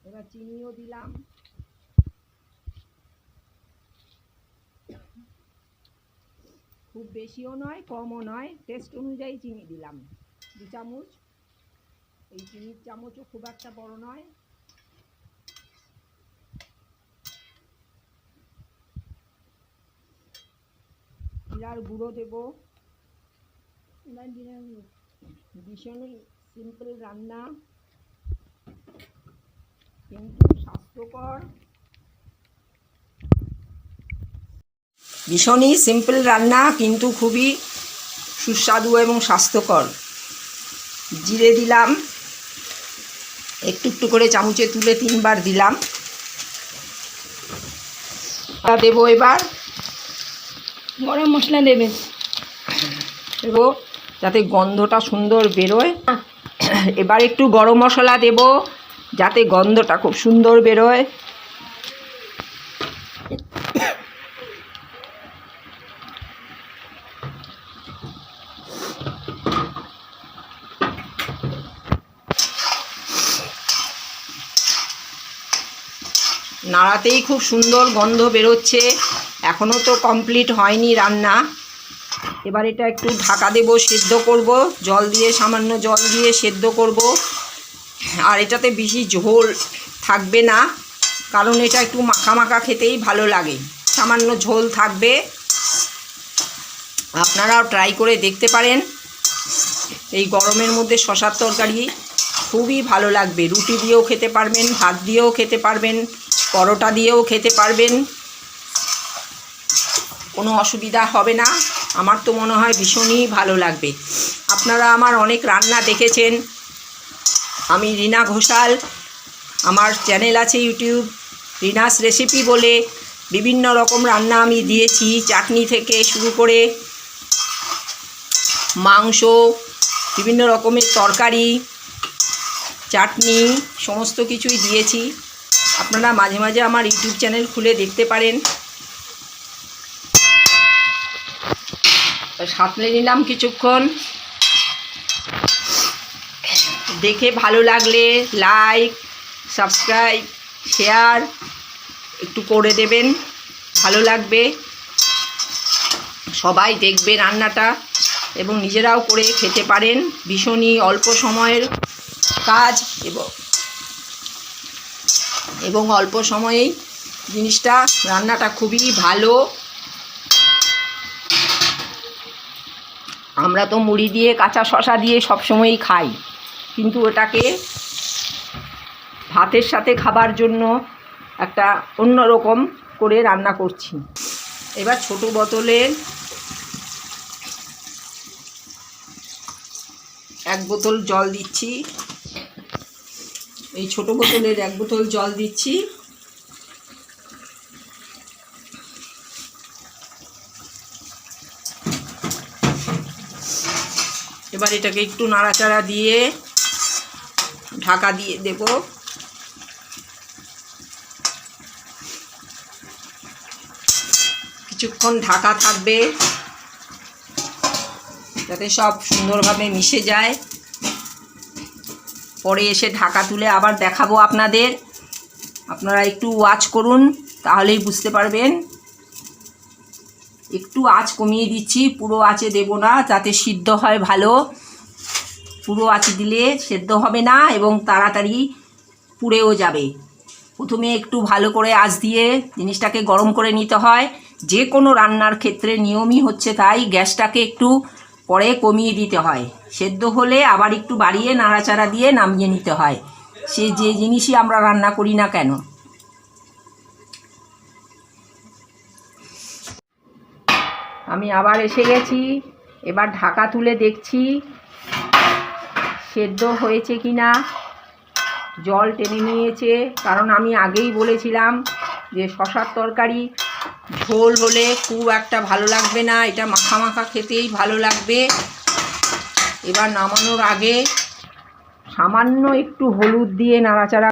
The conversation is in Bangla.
এবার চিনিও দিলাম। খুব বেশিও নয় কমও নয়, টেস্ট অনুযায়ী চিনি দিলাম 2 চামচ। এই চিনির চামচও খুব একটা বড় নয়। জিরার গুঁড়ো দেবো। ভীষণই সিম্পল রান্না, কিন্তু স্বাস্থ্যকর। ভীষণই সিম্পল রান্না কিন্তু খুবই সুস্বাদু এবং স্বাস্থ্যকর। জিরে দিলাম একটু একটু করে চামচে তুলে 3 বার দিলাম। দেবো এবার গরম মশলা দেবেন দেবো যাতে গন্ধটা সুন্দর বেরোয়। এবার একটু গরম মশলা দেব যাতে গন্ধটা খুব সুন্দর বেরোয়। নাড়াতেই খুব সুন্দর গন্ধ বেরোচ্ছে। এখনও তো কমপ্লিট হয়নি রান্না। এবার এটা একটু ঢাকা দেব, সেদ্ধ করব, জল দিয়ে, সামান্য জল দিয়ে সেদ্ধ করব। আর এটাতে বেশি ঝোল থাকবে না, কারণ এটা একটু মাখা মাখা খেতেই ভালো লাগে। সামান্য ঝোল থাকবে। আপনারাও ট্রাই করে দেখতে পারেন। এই গরমের মধ্যে শশার তরকারি খুবই ভালো লাগবে। রুটি দিয়েও খেতে পারবেন, ভাত দিয়েও খেতে পারবেন, পরোটা দিয়েও খেতে পারবেন, কোনো অসুবিধা হবে না। আমার তো মনে হয় ভীষণই ভালো লাগবে। আপনারা আমার অনেক রান্না দেখেছেন। আমি রিনা ঘোষাল, আমার চ্যানেল আছে ইউটিউব রিনাস রেসিপি বলে। বিভিন্ন রকম রান্না আমি দিয়েছি, চাটনি থেকে শুরু করে মাংস, বিভিন্ন রকমের তরকারি, চাটনি, সমস্ত কিছুই দিয়েছি। আপনারা মাঝে মাঝে আমার ইউটিউব চ্যানেল খুলে দেখতে পারেন। সাঁতলে নিলাম কিছুক্ষণ। দেখে ভালো লাগলে লাইক, সাবস্ক্রাইব, শেয়ার একটু করে দেবেন, ভালো লাগবে। সবাই দেখবে রান্নাটা এবং নিজেরাও করে খেতে পারেন। ভীষণই অল্প সময়ের কাজ এবং অল্প সময়েই জিনিসটা, রান্নাটা খুবই ভালো। আমরা তো মুড়ি দিয়ে, কাঁচা শশা দিয়ে সবসময়ই খাই, কিন্তু ওটাকে ভাতের সাথে খাবার জন্য একটা অন্যরকম করে রান্না করছি। এবার ছোট বোতলের 1 বোতল জল দিচ্ছি। এই ছোট বোতলের 1 বোতল জল দিচ্ছি। এবার এটাকে একটু নাড়াচাড়া দিয়ে ঢাকা দিয়ে দেব। কিছুক্ষণ ঢাকা থাকবে যাতে সব সুন্দরভাবে মিশে যায়। পরে এসে ঢাকা তুলে আবার দেখাবো আপনাদের। আপনারা একটু ওয়াচ করুন, তাহলেই বুঝতে পারবেন। একটু আঁচ কমিয়ে দিচ্ছি, পুরো আঁচে দেব না, যাতে সিদ্ধ হয় ভালো। পুরো আঁচে দিলে সেদ্ধ হবে না এবং তাড়াতাড়ি পুড়েও যাবে। প্রথমে একটু ভালো করে আঁচ দিয়ে জিনিসটাকে গরম করে নিতে হয়। যে কোনো রান্নার ক্ষেত্রে নিয়মই হচ্ছে তাই, গ্যাসটাকে একটু পরে কমিয়ে দিতে হয়। সেদ্ধ হলে আবার একটু বাড়িয়ে নাড়াচাড়া দিয়ে নামিয়ে নিতে হয়, সে যে জিনিসই আমরা রান্না করি না কেন। আমি আবার এসে গেছি। এবার ঢাকা তুলে দেখছি সেদ্ধ হয়েছে কি না। জল টেনে নিয়েছে, কারণ আমি আগেই বলেছিলাম যে শশার তরকারি ঝোল হলে খুব একটা ভালো লাগবে না, এটা মাখা মাখা খেতেই ভালো লাগবে। এবার নামানোর আগে সামান্য একটু হলুদ দিয়ে নাড়াচাড়া